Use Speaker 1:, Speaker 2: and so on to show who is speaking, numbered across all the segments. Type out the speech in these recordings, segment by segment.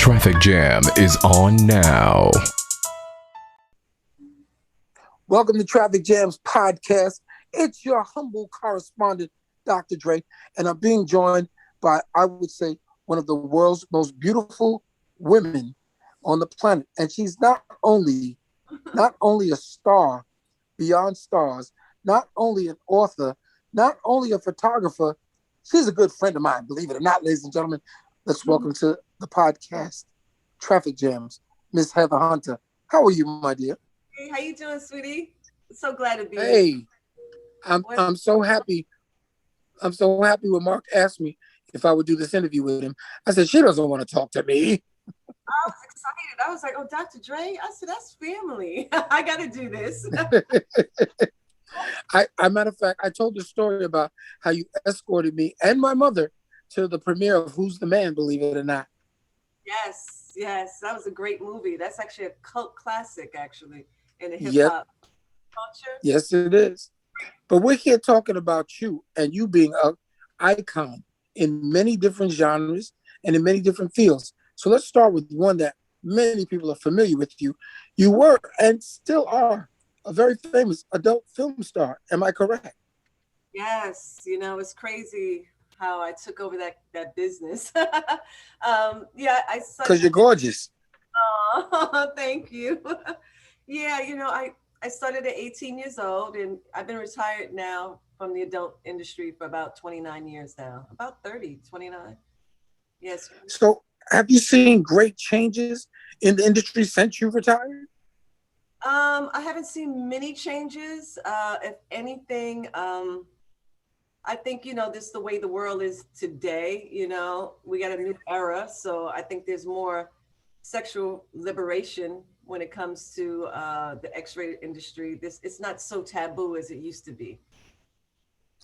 Speaker 1: Traffic Jam is on now.
Speaker 2: Welcome to Traffic Jam's podcast. It's your humble correspondent, Dr. Dre, and I'm being joined by, I would say, one of the world's most beautiful women on the planet. And she's not only a star beyond stars, not only an author, not only a photographer, she's a good friend of mine, believe it or not, ladies and gentlemen. Let's welcome to the podcast, Traffic Jams, Miss Heather Hunter. How are you, my dear?
Speaker 3: Hey, how you doing, sweetie? So glad to be here.
Speaker 2: Hey, I'm so happy. I'm so happy when Mark asked me if I would do this interview with him. I said, she doesn't want to talk to me.
Speaker 3: I was excited. I was like, oh, Dr. Dre? I said, that's family. I got to do this.
Speaker 2: Matter of fact, I told the story about how you escorted me and my mother to the premiere of Who's the Man, believe it or not.
Speaker 3: Yes. That was a great movie. That's actually a cult classic, actually, in the hip-hop culture.
Speaker 2: Yes, it is. But we're here talking about you and you being an icon in many different genres and in many different fields. So let's start with one that many people are familiar with you. You were and still are a very famous adult film star. Am I correct?
Speaker 3: Yes. It's crazy how I took over that business.
Speaker 2: Because you're gorgeous.
Speaker 3: Oh, thank you. Yeah, I started at 18 years old, and I've been retired now from the adult industry for about 29 years now. About 30, 29. Yes.
Speaker 2: So have you seen great changes in the industry since you retired?
Speaker 3: I haven't seen many changes. If anything, I think, this is the way the world is today. We got a new era. So I think there's more sexual liberation when it comes to the X-rated industry. It's not so taboo as it used to be.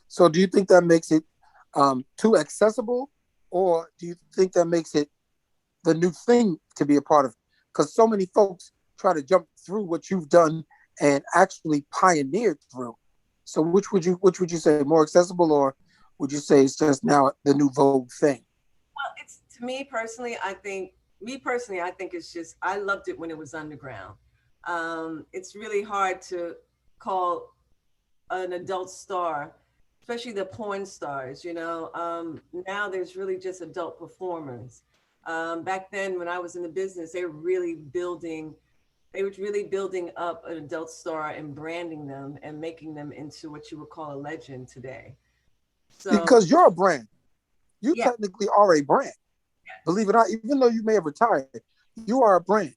Speaker 2: So do you think that makes it too accessible, or do you think that makes it the new thing to be a part of? Because so many folks try to jump through what you've done and actually pioneered through. So which would you say, more accessible, or would you say it's just now the new vogue thing?
Speaker 3: Well, it's, to me personally, I think it's just, I loved it when it was underground. It's really hard to call an adult star, especially the porn stars, now there's really just adult performers. Back then when I was in the business, they were really building up an adult star and branding them and making them into what you would call a legend today. So,
Speaker 2: because you're a brand. You technically are a brand. Believe it or not, even though you may have retired, you are a brand.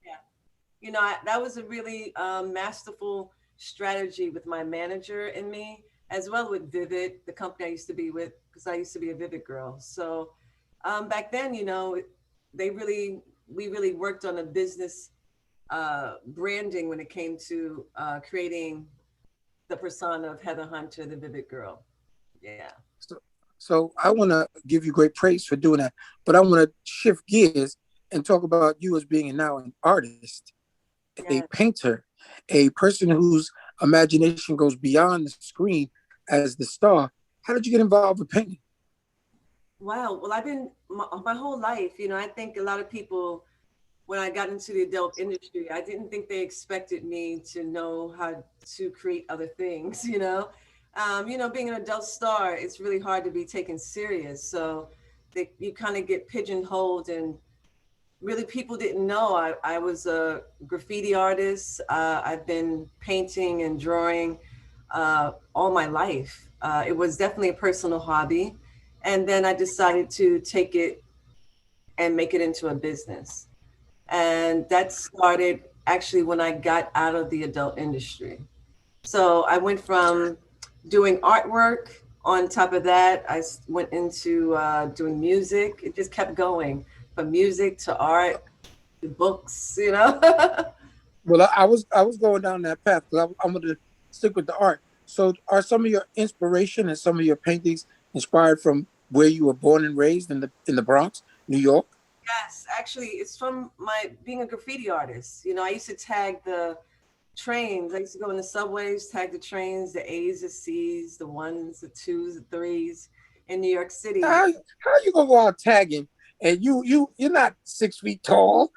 Speaker 3: Yeah. That was a really masterful strategy with my manager and me, as well with Vivid, the company I used to be with, because I used to be a Vivid girl. So back then, we really worked on a business branding when it came to creating the persona of Heather Hunter, the Vivid girl. Yeah.
Speaker 2: So I want to give you great praise for doing that, but I want to shift gears and talk about you as being now an artist, a painter, a person whose imagination goes beyond the screen as the star. How did you get involved with painting?
Speaker 3: Wow. Well, I've been my whole life, I think a lot of people, when I got into the adult industry, I didn't think they expected me to know how to create other things, being an adult star, it's really hard to be taken serious. So you kind of get pigeonholed, and really people didn't know I was a graffiti artist. I've been painting and drawing all my life. It was definitely a personal hobby. And then I decided to take it and make it into a business. And that started actually when I got out of the adult industry. So I went from doing artwork. On top of that, I went into doing music. It just kept going from music to art to books,
Speaker 2: Well, I was going down that path because I'm going to stick with the art. So are some of your inspiration and some of your paintings inspired from where you were born and raised in the Bronx, New York?
Speaker 3: Yes, actually, it's from my being a graffiti artist. I used to tag the trains. I used to go in the subways, tag the trains, the A's, the C's, the ones, the twos, the threes in New York City.
Speaker 2: How you gonna go out tagging and you're not 6 feet tall.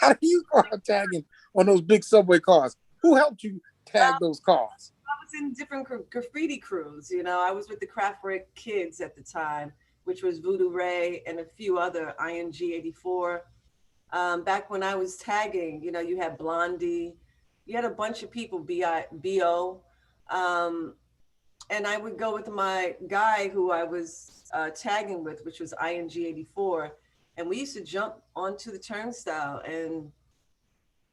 Speaker 2: How do you go out tagging on those big subway cars? Who helped you tag those cars?
Speaker 3: I was in different graffiti crews. I was with the Kraftwerk Kids at the time, which was Voodoo Ray and a few other ING 84. Back when I was tagging, you had Blondie, you had a bunch of people, B.O. And I would go with my guy who I was tagging with, which was ING 84. And we used to jump onto the turnstile and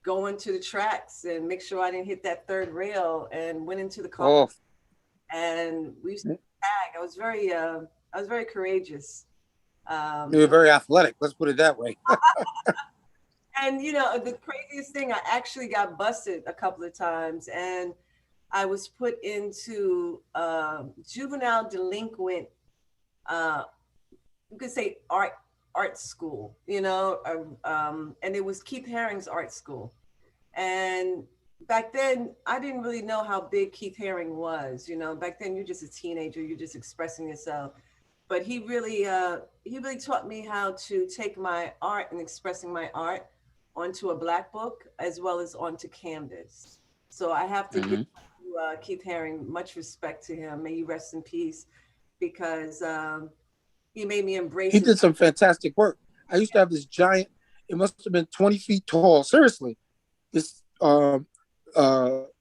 Speaker 3: go into the tracks and make sure I didn't hit that third rail and went into the car.
Speaker 2: Oh,
Speaker 3: And we used to tag. I was very courageous.
Speaker 2: you were very athletic. Let's put it that way.
Speaker 3: And the craziest thing, I actually got busted a couple of times, and I was put into juvenile delinquent, you could say art school, and it was Keith Haring's art school. And back then, I didn't really know how big Keith Haring was. Back then you're just a teenager, you're just expressing yourself. But he really taught me how to take my art and expressing my art onto a black book as well as onto canvas. So I have to give Keith Haring much respect to him. May he rest in peace, because he made me embrace.
Speaker 2: He did some fantastic work. I used to have this giant. It must have been 20 feet tall. Seriously, this I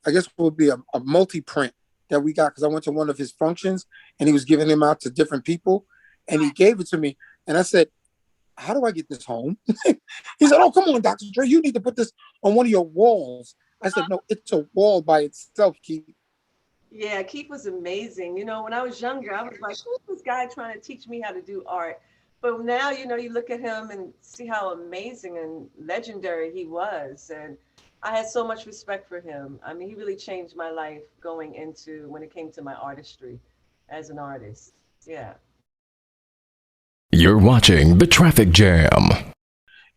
Speaker 2: guess would be a multi-print that we got because I went to one of his functions and he was giving them out to different people, and he gave it to me, and I said, how do I get this home? He said, oh, come on, Dr. Dre, you need to put this on one of your walls. I said, no, it's a wall by itself, Keith.
Speaker 3: Yeah, Keith was amazing. When I was younger, I was like, who's this guy trying to teach me how to do art? But now, you look at him and see how amazing and legendary he was. And I had so much respect for him. I mean, he really changed my life going into when it came to my artistry as an artist. Yeah.
Speaker 1: You're watching The Traffic Jam.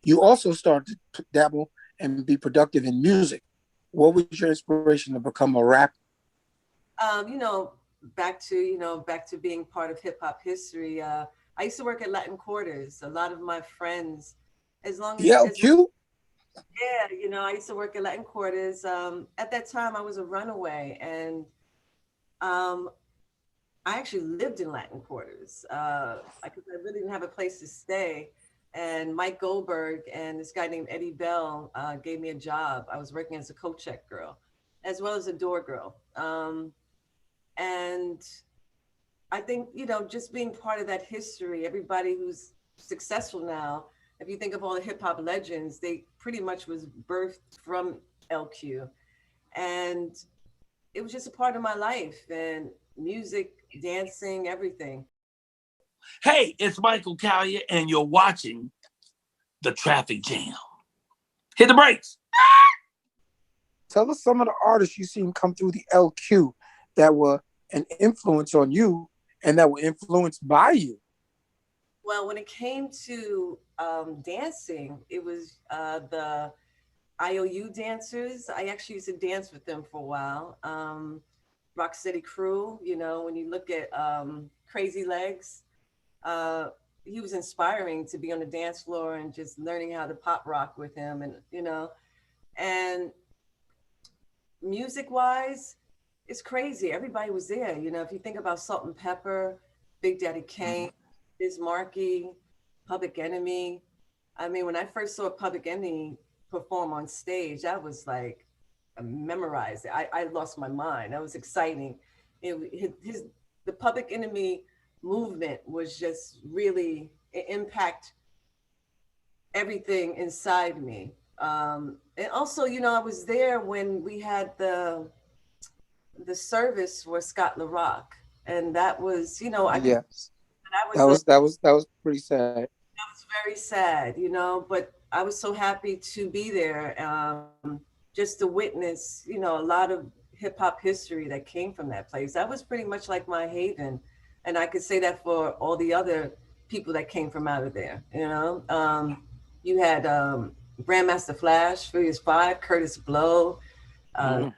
Speaker 2: You also started to dabble and be productive in music. What was your inspiration to become a rapper?
Speaker 3: Back to being part of hip hop history. I used to work at Latin Quarters. A lot of my friends, as long as
Speaker 2: the LQ.
Speaker 3: Yeah, I used to work at Latin Quarters. At that time, I was a runaway, and I actually lived in Latin Quarters because I really didn't have a place to stay. And Mike Goldberg and this guy named Eddie Bell gave me a job. I was working as a coat check girl, as well as a door girl. And I think, just being part of that history, everybody who's successful now, if you think of all the hip hop legends, they pretty much was birthed from LQ. And it was just a part of my life, and music, dancing, everything.
Speaker 4: Hey, it's Michael Callier, and you're watching The Traffic Jam. Hit the brakes.
Speaker 2: Tell us some of the artists you seen come through the LQ that were an influence on you and that were influenced by you.
Speaker 3: Well, when it came to dancing, it was the IOU dancers. I actually used to dance with them for a while. Rocksteady Crew, when you look at Crazy Legs, he was inspiring to be on the dance floor and just learning how to pop rock with him. And music wise, it's crazy. Everybody was there. If you think about Salt and Pepper, Big Daddy Kane, Biz Markie, Public Enemy. I mean, when I first saw Public Enemy perform on stage, I was like, I memorized it. I lost my mind. That was exciting. The Public Enemy movement was just really, it impact everything inside me. And also, I was there when we had the service for Scott LaRock, and that was,
Speaker 2: Yes,
Speaker 3: that
Speaker 2: was pretty sad.
Speaker 3: That was very sad, but I was so happy to be there, just to witness, a lot of hip hop history that came from that place. That was pretty much like my haven, and I could say that for all the other people that came from out of there. You had Grandmaster Flash, Furious 5, Curtis Blow.
Speaker 2: Now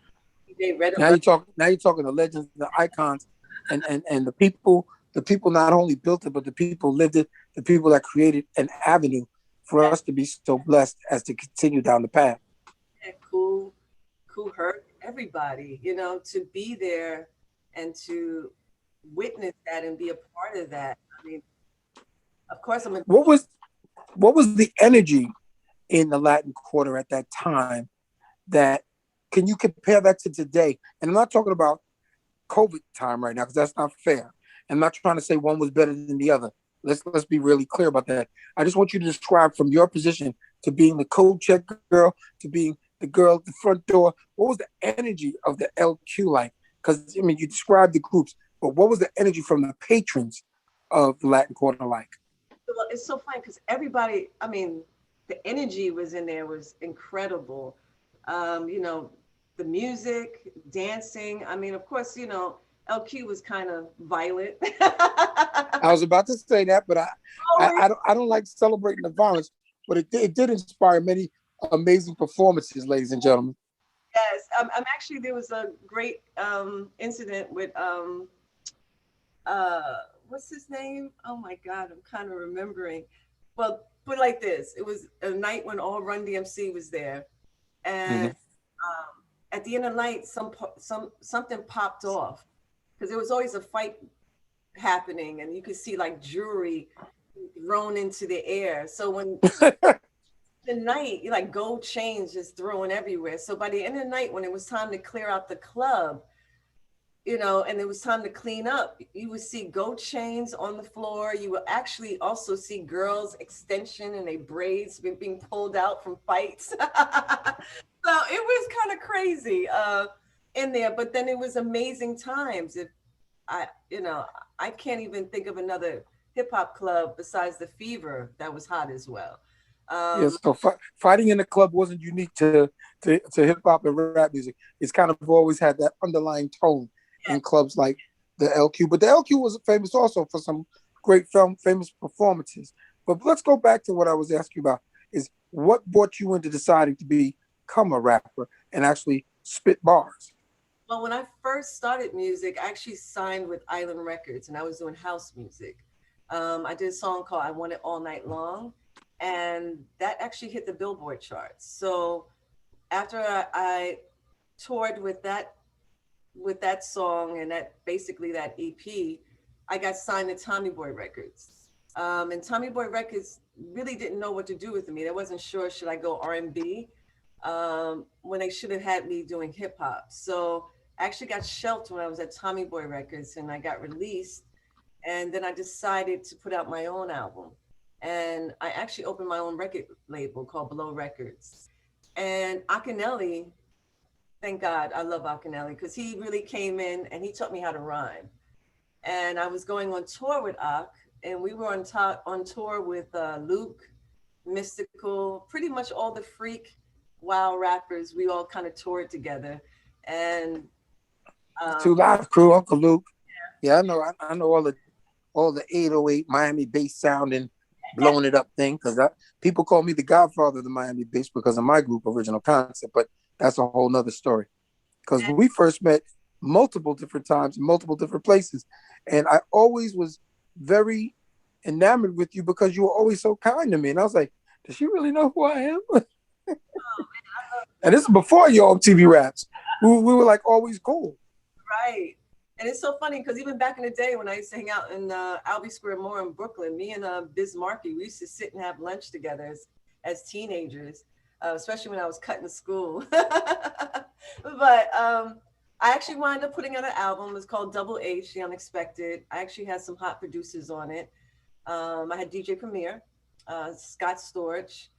Speaker 2: you're talking the legends, the icons, and the people not only built it, but the people lived it the people that created an avenue for us to be so blessed as to continue down the path.
Speaker 3: And Cool hurt everybody, to be there and to witness that and be a part of that. I mean, of course,
Speaker 2: what was the energy in the Latin Quarter at that time? That can you compare that to today? And I'm not talking about COVID time right now, because that's not fair. I'm not trying to say one was better than the other. Let's be really clear about that. I just want you to describe from your position to being the code check girl to being the girl at the front door. What was the energy of the LQ like? Because I mean, you described the groups, but what was the energy from the patrons of the Latin Quarter like?
Speaker 3: Well, it's so funny because everybody, I mean, the energy was in there was incredible. The music, dancing. I mean, of course, LQ was kind of violent.
Speaker 2: I was about to say that, but I don't like celebrating the violence, but it did inspire many amazing performances, ladies and gentlemen.
Speaker 3: Yes, I'm actually, there was a great incident with what's his name? Oh my God, I'm kind of remembering. Well, put it like this: it was a night when all Run DMC was there, and at the end of the night, something popped off because there was always a fight happening, and you could see like jewelry thrown into the air. So when the night, like gold chains just thrown everywhere. So by the end of the night, when it was time to clear out the club, and it was time to clean up, you would see gold chains on the floor. You would actually also see girls' extension and their braids being pulled out from fights. So it was kind of crazy in there, but then it was amazing times. I can't even think of another hip hop club besides the Fever that was hot as well.
Speaker 2: So fighting in the club wasn't unique to hip hop and rap music. It's kind of always had that underlying tone in clubs like the LQ. But the LQ was famous also for some great famous performances. But let's go back to what I was asking about, is what brought you into deciding to become a rapper and actually spit bars?
Speaker 3: Well, when I first started music, I actually signed with Island Records and I was doing house music. I did a song called I Want It All Night Long, and that actually hit the Billboard charts. So after I toured with that song and that EP, I got signed to Tommy Boy Records. And Tommy Boy Records really didn't know what to do with me. They wasn't sure, should I go R&B when they should have had me doing hip hop. So I actually got shelved when I was at Tommy Boy Records and I got released. And then I decided to put out my own album. And I actually opened my own record label called Blow Records. And Akinelli, thank God, I love Akinelli because he really came in and he taught me how to rhyme. And I was going on tour with Ak, and we were on tour with Luke, Mystical, pretty much all the freak, wild rappers. We all kind of toured together. And
Speaker 2: Two Live Crew, Uncle Luke. Yeah, I know all the 808 Miami bass sound and blowing it up thing, because people call me the godfather of the Miami bass because of my group, Original Concept, but that's a whole nother story. Because we first met multiple different times, in multiple different places, and I always was very enamored with you because you were always so kind to me. And I was like, does she really know who I am? And this is before your TV raps. We were like always cool.
Speaker 3: Right. And it's so funny because even back in the day when I used to hang out in Albee Square Mall in Brooklyn, me and Biz Markie, we used to sit and have lunch together as teenagers, especially when I was cutting school. But I actually wound up putting out an album. It's called Double H, The Unexpected. I actually had some hot producers on it. I had DJ Premier, Scott Storch,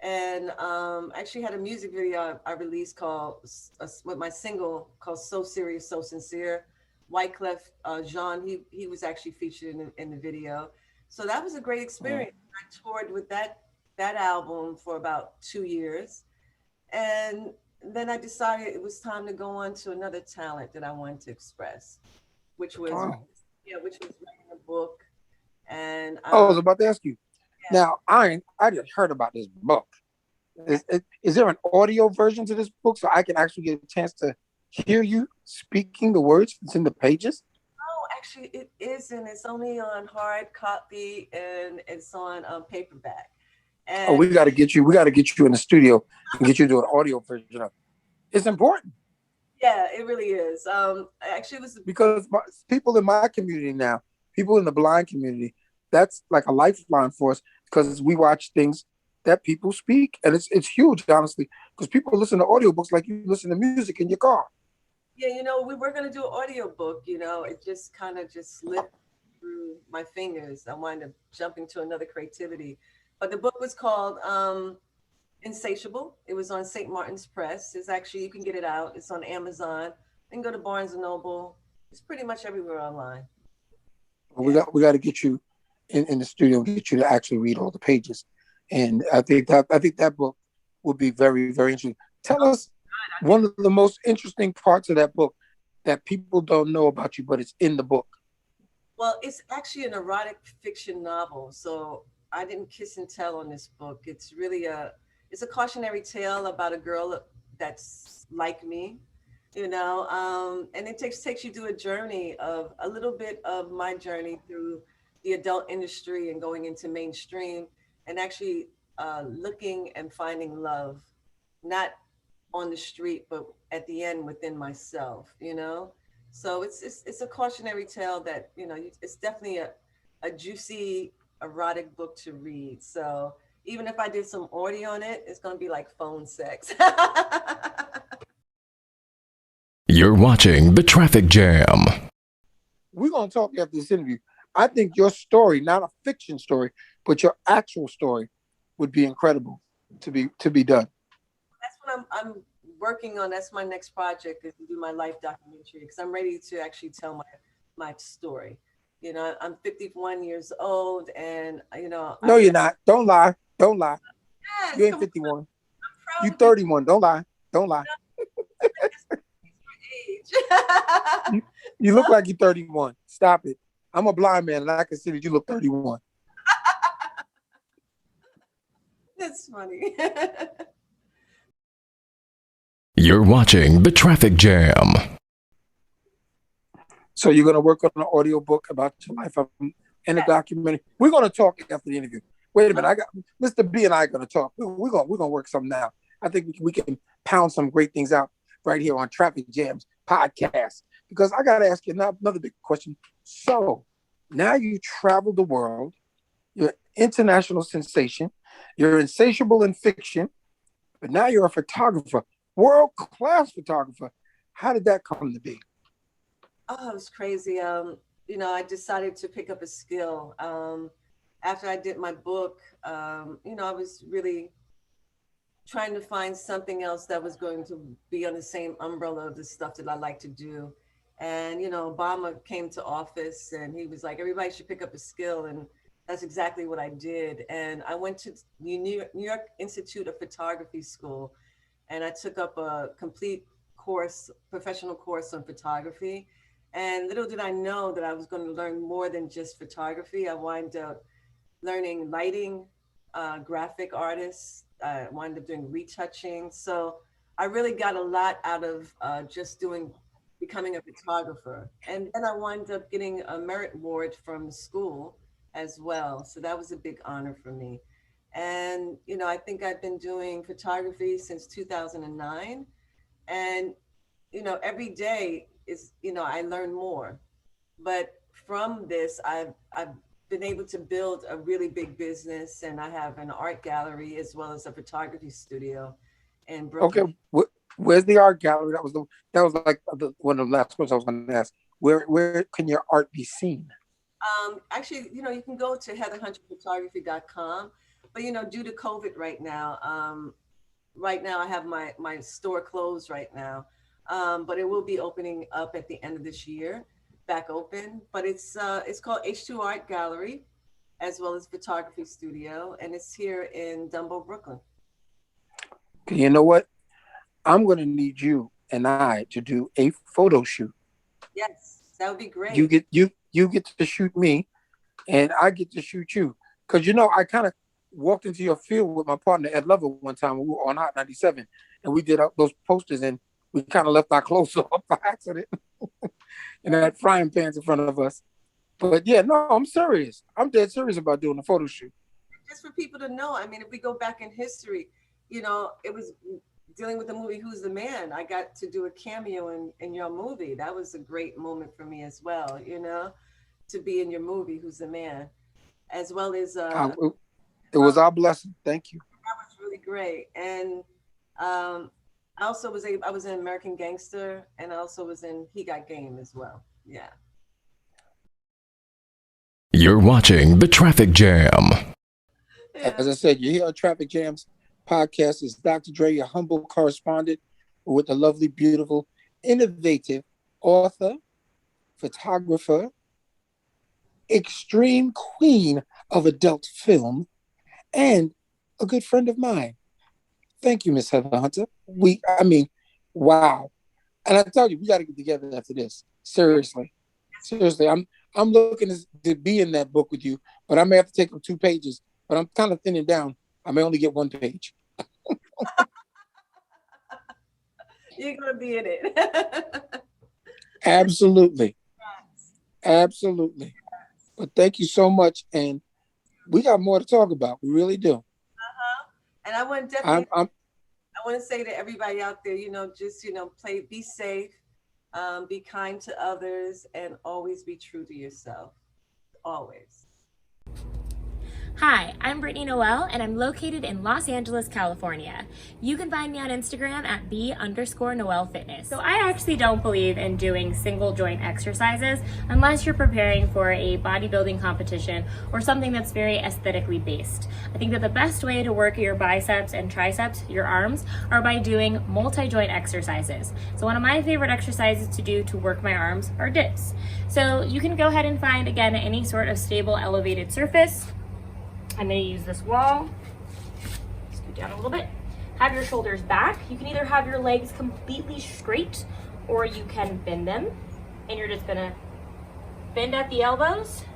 Speaker 3: and I actually had a music video I released called, with my single called So Serious, So Sincere. Wyclef Jean, he was actually featured in the video. So that was a great experience. I toured with that album for about 2 years. And then I decided it was time to go on to another talent that I wanted to express, which was writing a book. And
Speaker 2: I was about to ask you. Yeah. Now, I just heard about this book. Is there an audio version to this book so I can actually get a chance to hear you speaking the words that's in the pages?
Speaker 3: Oh, Actually, it isn't. It's only on hard copy and it's on paperback.
Speaker 2: Oh,
Speaker 3: And
Speaker 2: we got to get you in the studio and get you to do an audio version of it. It's important
Speaker 3: yeah, it really is. Actually, it was
Speaker 2: because people in my community now, people in the blind community, that's like a lifeline for us because we watch things that people speak, and it's huge, honestly, because people listen to audiobooks like you listen to music in your car.
Speaker 3: yeah. We were gonna do an audio book. It just kind of just slipped through my fingers. I wanted to jump into another creativity, but the book was called Insatiable. It was on St. Martin's Press. It's actually, you can get it out. It's on Amazon. You can go to Barnes and Noble. It's pretty much everywhere online. Yeah.
Speaker 2: We got to get you in the studio and get you to actually read all the pages. And I think that book will be very, very interesting. Tell us one of the most interesting parts of that book that people don't know about you, but it's in the book.
Speaker 3: Well, it's actually an erotic fiction novel. So I didn't kiss and tell on this book. It's a cautionary tale about a girl that's like me, and it takes you through a journey of a little bit of my journey through the adult industry and going into mainstream and actually looking and finding love, not on the street, but at the end within myself. So it's a cautionary tale that, it's definitely a juicy, erotic book to read. So even if I did some audio on it, it's going to be like phone sex.
Speaker 1: You're watching The Traffic Jam.
Speaker 2: We're going to talk after this interview. I think your story, not a fiction story, but your actual story would be incredible to be done.
Speaker 3: That's what I'm working on. That's my next project, is to do my life documentary, because I'm ready to actually tell my story. I'm 51 years old, and
Speaker 2: No, you're not. Don't lie. Don't lie.
Speaker 3: Yes,
Speaker 2: You ain't 51.
Speaker 3: I'm proud
Speaker 2: You
Speaker 3: of
Speaker 2: 31. Don't lie. Don't lie.
Speaker 3: age.
Speaker 2: You look like you're 31. Stop it. I'm a blind man, and I can see that you look 31.
Speaker 3: That's funny.
Speaker 1: You're watching The Traffic Jam.
Speaker 2: So you're going to work on an audio book about your life and a documentary. We're going to talk after the interview. Wait a minute. I got Mr. B and I are going to talk. We're going to work something out. I think we can pound some great things out right here on Traffic Jams podcast. Because I got to ask you another big question. So now you travel the world. You're an international sensation. You're insatiable in fiction. But now you're a photographer, world-class photographer. How did that come to be?
Speaker 3: Oh, it was crazy. I decided to pick up a skill. After I did my book, I was really trying to find something else that was going to be on the same umbrella of the stuff that I like to do. And, Obama came to office and he was like, everybody should pick up a skill. And that's exactly what I did. And I went to New York Institute of Photography School, and I took up a complete professional course on photography. And little did I know that I was going to learn more than just photography. I wound up learning lighting, graphic artists. I wound up doing retouching. So I really got a lot out of just becoming a photographer. And then I wound up getting a merit award from the school as well. So that was a big honor for me. And, I think I've been doing photography since 2009. And, every day is, I learn more. But from this, I've been able to build a really big business, and I have an art gallery as well as a photography studio in Brooklyn.
Speaker 2: Okay, where's the art gallery? That was like one of the last questions I was going to ask. Where can your art be seen?
Speaker 3: Actually, you can go to heatherhunterphotography.com, but due to COVID right now I have my store closed right now, but it will be opening up at the end of this year, back open. But it's called H2 Art Gallery, as well as photography studio, and it's here in Dumbo, Brooklyn.
Speaker 2: Okay, you know what? I'm going to need you and I to do a photo shoot.
Speaker 3: Yes, that would be great.
Speaker 2: You get to shoot me, and I get to shoot you. Because I kind of walked into your field with my partner Ed Lover one time when we were on Hot 97, and we did those posters, and we kind of left our clothes off by accident and had frying pans in front of us. But yeah, no, I'm serious. I'm dead serious about doing a photo shoot.
Speaker 3: Just for people to know, I mean, if we go back in history, you know, it was dealing with the movie Who's the Man. I got to do a cameo in your movie. That was a great moment for me as well, you know, to be in your movie Who's the Man, as well as
Speaker 2: it was our blessing. Thank you.
Speaker 3: That was really great. And I also was I was in American Gangster, and I also was in He Got Game as well. Yeah.
Speaker 1: You're watching The Traffic Jam.
Speaker 3: Yeah.
Speaker 2: As I said, you're here on Traffic Jams podcast. It's Dr. Dre, your humble correspondent, with the lovely, beautiful, innovative author, photographer, extreme queen of adult film, and a good friend of mine. Thank you, Miss Heather Hunter. Wow. And I tell you, we got to get together after this. Seriously. I'm looking to be in that book with you, but I may have to take up 2 pages. But I'm kind of thinning down. I may only get 1 page.
Speaker 3: You're gonna be in it.
Speaker 2: Absolutely. Absolutely. But thank you so much. And we got more to talk about. We really do.
Speaker 3: And I want definitely I want to say to everybody out there, you know, just, you know, be safe, be kind to others, and always be true to yourself. Always.
Speaker 5: Hi, I'm Brittany Noel, and I'm located in Los Angeles, California. You can find me on Instagram at @B_Noel Fitness. So I actually don't believe in doing single joint exercises unless you're preparing for a bodybuilding competition or something that's very aesthetically based. I think that the best way to work your biceps and triceps, your arms, are by doing multi-joint exercises. So one of my favorite exercises to do to work my arms are dips. So you can go ahead and find, again, any sort of stable elevated surface. I'm going to use this wall. Scoot down a little bit. Have your shoulders back. You can either have your legs completely straight or you can bend them. And you're just going to bend at the elbows,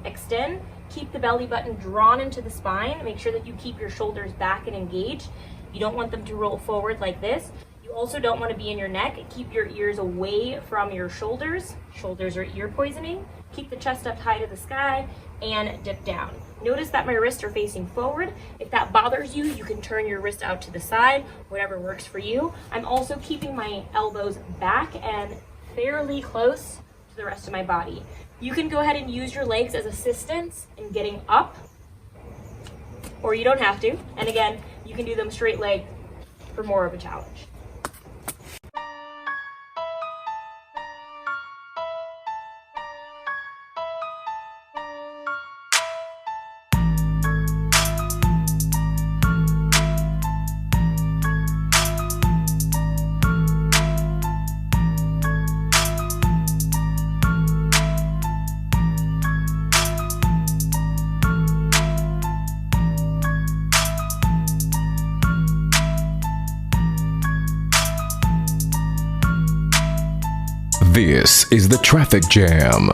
Speaker 5: extend, keep the belly button drawn into the spine. Make sure that you keep your shoulders back and engaged. You don't want them to roll forward like this. You also don't want to be in your neck. Keep your ears away from your shoulders. Shoulders are ear poisoning. Keep the chest up high to the sky and dip down. Notice that my wrists are facing forward. If that bothers you, you can turn your wrist out to the side, whatever works for you. I'm also keeping my elbows back and fairly close to the rest of my body. You can go ahead and use your legs as assistance in getting up, or you don't have to. And again, you can do them straight leg for more of a challenge.
Speaker 1: This is The Traffic Jam.